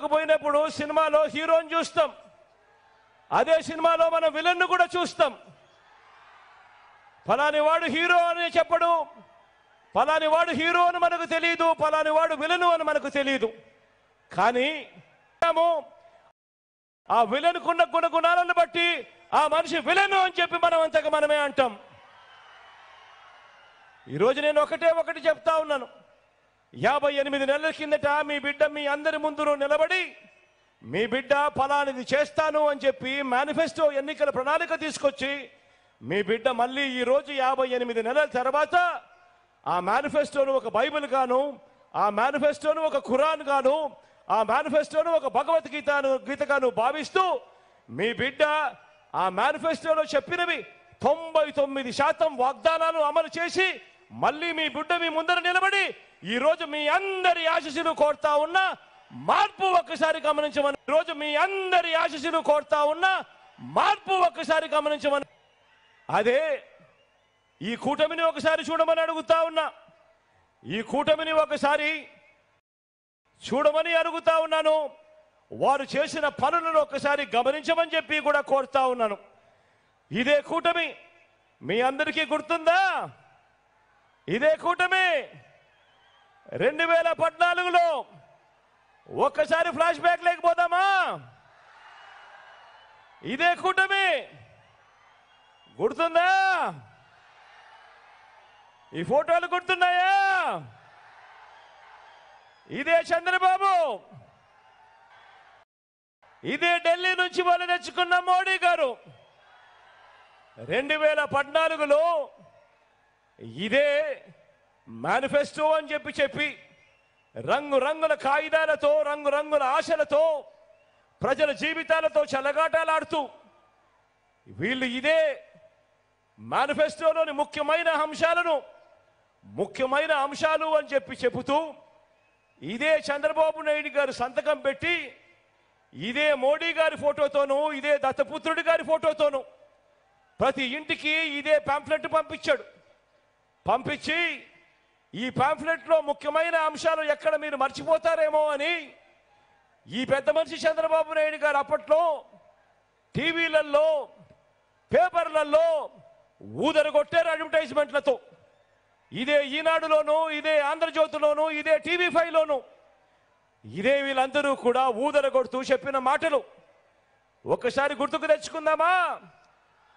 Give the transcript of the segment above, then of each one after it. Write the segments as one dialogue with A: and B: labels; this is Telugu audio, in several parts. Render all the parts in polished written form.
A: సినిమాకు పోయినప్పుడు సినిమాలో హీరోని చూస్తాం, అదే సినిమాలో మనం విలన్ను కూడా చూస్తాం. ఫలాని వాడు హీరో అని చెప్పడు, ఫలాని వాడు హీరో అని మనకు తెలియదు, ఫలాని వాడు విలను అని మనకు తెలియదు. కానీ ఆ విలన్కున్న గుణగుణాలను బట్టి ఆ మనిషి విలను అని చెప్పి మనం అంతగా మనమే అంటాం. ఈరోజు నేను ఒకటి చెప్తా ఉన్నాను. 58 నెలల కిందట మీ బిడ్డ మీ అందరి ముందు నిలబడి మీ బిడ్డ ఫలానిది చేస్తాను అని చెప్పి మేనిఫెస్టో ఎన్నికల ప్రణాళిక తీసుకొచ్చి మీ బిడ్డ మళ్ళీ ఈరోజు 58 నెలల తర్వాత ఆ మేనిఫెస్టోను ఒక బైబిల్ గాను, ఆ మేనిఫెస్టోను ఒక ఖురాన్ గాను, ఆ మేనిఫెస్టోను ఒక భగవద్గీతగాను భావిస్తూ మీ బిడ్డ ఆ మేనిఫెస్టోలో చెప్పినవి 99% వాగ్దానాలు అమలు చేసి మళ్ళీ మీ బిడ్డ మీ ముందర నిలబడి ఈరోజు మీ అందరి ఆశీస్సులు కోరుతా ఉన్న మార్పు ఒక్కసారి గమనించమని, ఈరోజు మీ అందరి ఆశీస్సులు కోరుతా ఉన్న మార్పు ఒక్కసారి గమనించమని, అదే ఈ కూటమిని ఒకసారి చూడమని అడుగుతా ఉన్నా. ఈ కూటమిని ఒకసారి చూడమని అడుగుతా ఉన్నాను. వారు చేసిన పనులను ఒకసారి గమనించమని చెప్పి కూడా కోరుతా ఉన్నాను. ఇదే కూటమి మీ అందరికీ గుర్తుందా? ఇదే కూటమి 2014లో ఒక్కసారి ఫ్లాష్ బ్యాక్ లేకపోదామా? ఇదే కూటమి గుర్తుందా? ఈ ఫోటోలు గుర్తున్నాయా? ఇదే చంద్రబాబు, ఇదే ఢిల్లీ నుంచి వాళ్ళు తెచ్చుకున్న మోడీ గారు. 2014లో ఇదే మేనిఫెస్టో అని చెప్పి రంగురంగుల కాగితాలతో, రంగురంగుల ఆశలతో, ప్రజల జీవితాలతో చెలగాటాలాడుతూ వీళ్ళు ఇదే మేనిఫెస్టోలోని ముఖ్యమైన అంశాలు అని చెబుతూ ఇదే చంద్రబాబు నాయుడు గారు సంతకం పెట్టి ఇదే మోడీ గారి ఫోటోతోనూ, ఇదే దత్తపుత్రుడి గారి ఫోటోతోనూ ప్రతి ఇంటికి ఇదే పాంఫ్లెట్ పంపించి ఈ పాంఫ్లెట్లో ముఖ్యమైన అంశాలు ఎక్కడ మీరు మర్చిపోతారేమో అని ఈ పెద్ద మనిషి చంద్రబాబు నాయుడు గారు అప్పట్లో టీవీలలో, పేపర్లలో ఊదరగొట్టారు అడ్వర్టైజ్మెంట్లతో. ఇదే ఈనాడులోనూ, ఇదే ఆంధ్రజ్యోతిలోనూ, ఇదే TV5లోనూ ఇదే వీళ్ళందరూ కూడా ఊదరగొడుతూ చెప్పిన మాటలు ఒక్కసారి గుర్తుకు తెచ్చుకుందామా?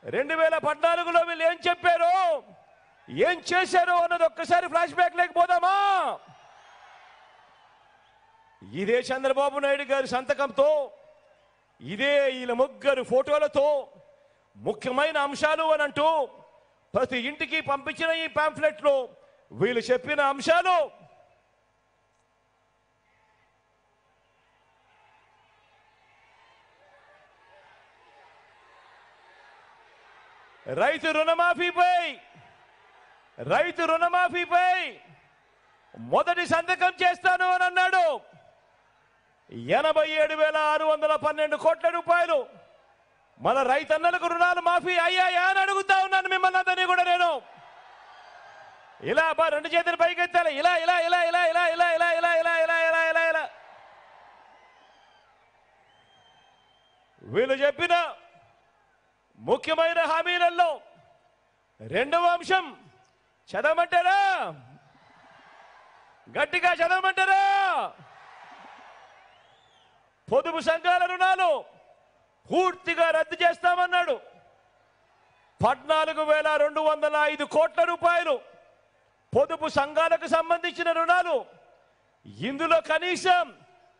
A: 2014లో వీళ్ళు ఏం చెప్పారో, ఏం చేశారో అన్నది ఒక్కసారి ఫ్లాష్ బ్యాక్ లేకపోదామా? ఇదే చంద్రబాబు నాయుడు గారి సంతకంతో, ఇదే వీళ్ళ ముగ్గురు ఫోటోలతో ముఖ్యమైన అంశాలు అని అంటూ ప్రతి ఇంటికి పంపించిన ఈ పాంఫ్లెట్లో వీళ్ళు చెప్పిన అంశాలు రైతు రుణమాఫీపై మొదటి సంతకం చేస్తాను అని అన్నాడు. 87,612 కోట్ల రూపాయలు మన రైతన్నలకు రుణాలు మాఫీ అయ్యాయా అని అడుగుతా ఉన్నాను మిమ్మల్ని అందరినీ కూడా. నేను ఇలా రెండు చేతులు పైకెత్తాలి, ఇలా ఇలా ఇలా ఇలా ఇలా ఇలా ఇలా ఇలా ఇలా ఇలా ఇలా ఇలా ఇలా వీళ్ళు చెప్పిన ముఖ్యమైన హామీలలో రెండవ అంశం చదవమంటారా? గట్టిగా చదవమంటారా? పొదుపు సంఘాల రుణాలు పూర్తిగా రద్దు చేస్తామన్నాడు. 14,205 కోట్ల రూపాయలు పొదుపు సంఘాలకు సంబంధించిన రుణాలు. ఇందులో కనీసం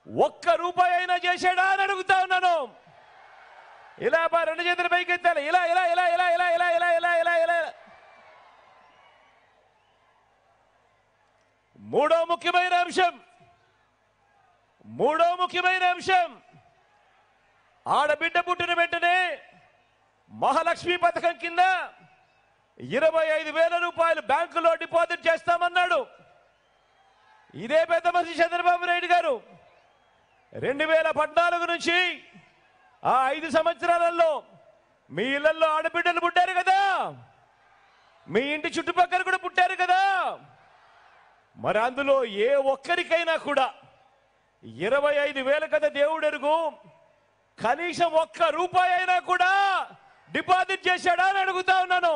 A: ₹1 అయినా చేశాడా అని అడుగుతా ఉన్నాను. ఇలా రెండు చేతుల పైకి ఎత్తాలి, ఇలా ఇలా ఇలా ఇలా ఇలా ఇలా ఇలా ఇలా ఇలా ఇలా. మూడో ముఖ్యమైన అంశం ఆడబిడ్డ పుట్టిన వెంటనే మహాలక్ష్మి పథకం కింద 25,000 రూపాయలు బ్యాంకులో డిపాజిట్ చేస్తామన్నాడు. ఇదే పెద్ద మనిషి చంద్రబాబు నాయుడు గారు 2014 నుంచి ఆ 5 సంవత్సరాలలో మీ ఇళ్లలో ఆడబిడ్డలు పుట్టారు కదా, మీ ఇంటి చుట్టుపక్కల కూడా పుట్టారు కదా. మరి అందులో ఏ ఒక్కరికైనా కూడా 25,000 కదా దేవుడెరుగు, కనీసం ఒక్క రూపాయి అయినా కూడా డిపాజిట్ చేశాడా అని అడుగుతా ఉన్నాను.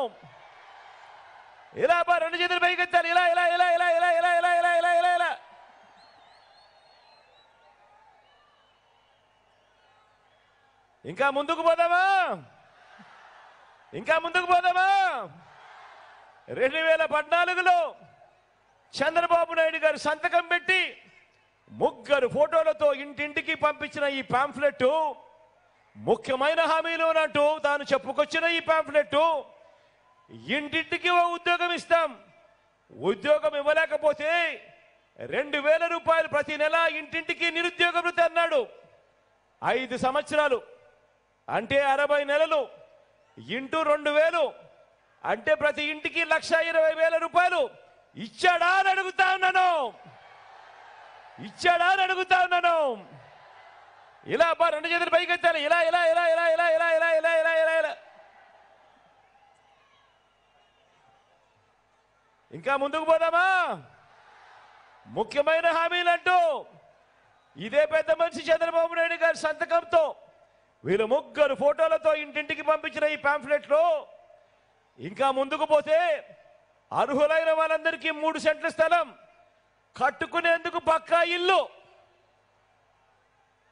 A: ఇలా రెండు చేతులు పైకెత్తాలి, ఇలా ఇలా ఇలా ఇలా ఇలా ఇలా ఇలా ఇలా ఇలా ఇలా ఇలా. ఇంకా ముందుకు పోదామా? ఇంకా ముందుకు పోదామా? 2014లో చంద్రబాబు నాయుడు గారు సంతకం పెట్టి 3 ఫోటోలతో ఇంటింటికి పంపించిన ఈ పాంఫ్లెట్, ముఖ్యమైన హామీలు అన్నట్టు తాను చెప్పుకొచ్చిన ఈ పాంఫ్లెట్, ఇంటింటికి ఓ ఉద్యోగం ఇస్తాం, ఉద్యోగం ఇవ్వలేకపోతే 2,000 రూపాయలు ప్రతి నెల ఇంటింటికి నిరుద్యోగ భృతి అన్నాడు. 5 సంవత్సరాలు అంటే 60 నెలలు ఇంటూ 2,000 అంటే ప్రతి ఇంటికి 1,20,000 రూపాయలు ఇచ్చాడా అని అడుగుతా ఉన్నాను. ఇచ్చాడా అని అడుగుతా ఉన్నాను. ఇలా రెండు చేతులు పైకెత్తాలి, ఇలా ఇలా ఇలా ఇలా ఇలా ఇలా ఇలా ఇలా ఇలా ఇలా ఇలా. ఇంకా ముందుకు పోదామా? ముఖ్యమైన హామీలంటూ ఇదే పెద్ద మనిషి చంద్రబాబు నాయుడు గారి సంతకంతో వీళ్ళు 3 ఫోటోలతో ఇంటింటికి పంపించిన ఈ పాంఫ్లెట్లో ఇంకా ముందుకు పోతే అర్హులైన వాళ్ళందరికీ 3 సెంట్ల స్థలం, కట్టుకునేందుకు పక్కా ఇల్లు,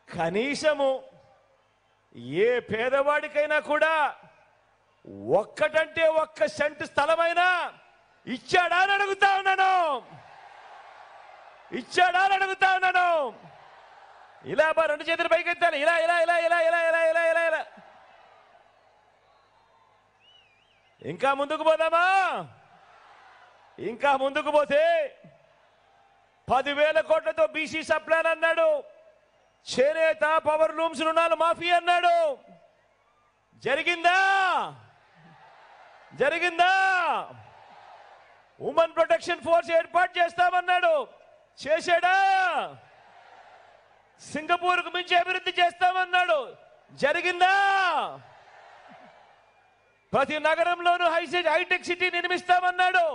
A: కనీసము ఏ పేదవాడికైనా కూడా ఒక్కటంటే 1 సెంటు స్థలమైనా ఇచ్చాడా అని అడుగుతా ఉన్నాను. ఇచ్చాడా అని అడుగుతా ఉన్నాను. ఇలా రెండు చేతులు పైకెత్తాలి, ఇలా ఇలా ఇలా ఇలా ఇలా ఇలా ఇలా ఇలా ఇలా. ఇంకా ముందుకు పోదామా? ఇంకా ముందుకు పోతే 10,000 కోట్లతో బీసీ సప్లాన్ అన్నాడు, చేనేత పవర్ లూమ్స్ రుణాలు మాఫీ అన్నాడు. జరిగిందా? జరిగిందా? ఉమెన్ ప్రొటెక్షన్ ఫోర్స్ ఏర్పాటు చేస్తామన్నాడు, చేశాడా? సింగపూర్కు మించి అభివృద్ధి చేస్తామన్నాడు, జరిగిందా? ప్రతి నగరంలోనూ హైటెక్ సిటీ నిర్మిస్తామన్నాడు.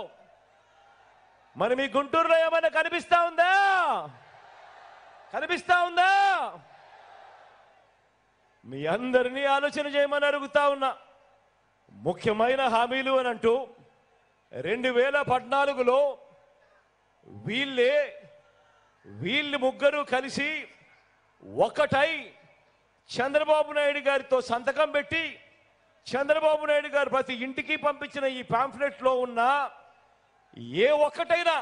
A: మరి మీ గుంటూరులో ఏమైనా కనిపిస్తా ఉందా? కనిపిస్తా ఉందా? మీ అందరినీ ఆలోచన చేయమని అడుగుతా ఉన్నా. ముఖ్యమైన హామీలు అని అంటూ 2014లో వీళ్ళు 3 కలిసి ఒకటై చంద్రబాబు నాయుడు గారితో సంతకం పెట్టి చంద్రబాబు నాయుడు గారు ప్రతి ఇంటికి పంపించిన ఈ పాంఫ్లెట్లో ఉన్న ఏ ఒక్కటైనా,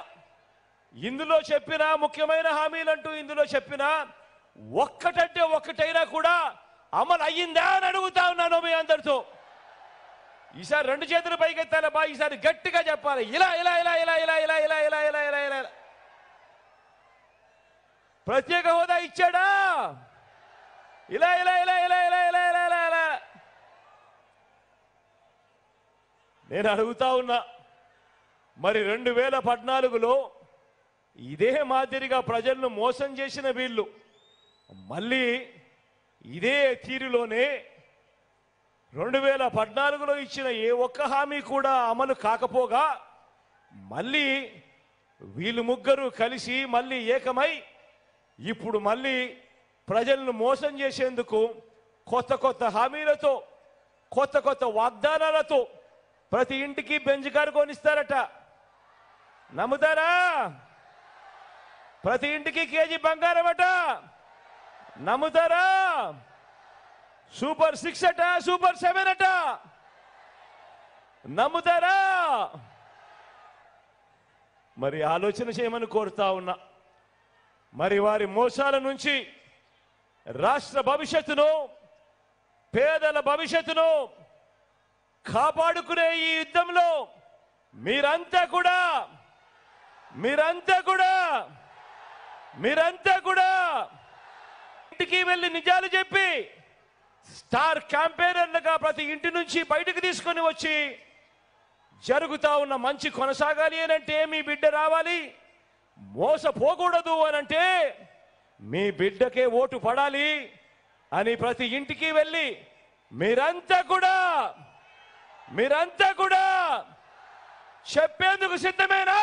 A: ఇందులో చెప్పిన ముఖ్యమైన హామీలంటూ ఇందులో చెప్పిన ఒక్కటంటే ఒక్కటైనా కూడా అమలు అయ్యిందా అని అడుగుతా ఉన్నాను మీ అందరితో. ఈసారి 2 చేతులు పైకెత్తాలబ్బా, ఈసారి గట్టిగా చెప్పాలి, ఇలా ఇలా ఇలా ఇలా ఇలా ఇలా ఇలా ఇలా ఇలా ఇలా ఇలా. ప్రత్యేక హోదా ఇచ్చాడా? ఇలా ఇలా ఇలా ఇలా ఇలా ఇలా ఇలా ఇలా ఇలా. నేను అడుగుతా ఉన్నా, మరి 2014లో ఇదే మాదిరిగా ప్రజలను మోసం చేసిన వీళ్ళు మళ్ళీ ఇదే తీరులోనే 2014లో ఇచ్చిన ఏ ఒక్క హామీ కూడా అమలు కాకపోగా మళ్ళీ వీళ్ళు 3 కలిసి మళ్ళీ ఏకమై ఇప్పుడు మళ్ళీ ప్రజలను మోసం చేసేందుకు కొత్త కొత్త హామీలతో, కొత్త కొత్త వాగ్దానాలతో ప్రతి ఇంటికి బెంజ్ కారు కొనిస్తారట. నమ్ముతారా? ప్రతి ఇంటికి కేజీ బంగారం అట. నమ్ముతారా? సూపర్ 6 అట, సూపర్ 7 అట. నమ్ముతారా? మరి ఆలోచన చేయమని కోరుతా ఉన్నా. మరి వారి మోసాల నుంచి రాష్ట్ర భవిష్యత్తును, పేదల భవిష్యత్తును కాపాడుకునే ఈ యుద్ధంలో మీరంతా కూడా ఇంటికి వెళ్ళి నిజాలు చెప్పి స్టార్ క్యాంపెయినర్లుగా ప్రతి ఇంటి నుంచి బయటకు తీసుకొని వచ్చి జరుగుతా ఉన్న మంచి కొనసాగాలి అనంటే మీ బిడ్డ రావాలి, మోసపోకూడదు అనంటే మీ బిడ్డకే ఓటు పడాలి అని ప్రతి ఇంటికి వెళ్ళి మీరంతా కూడా చెప్పేందుకు సిద్ధమేనా?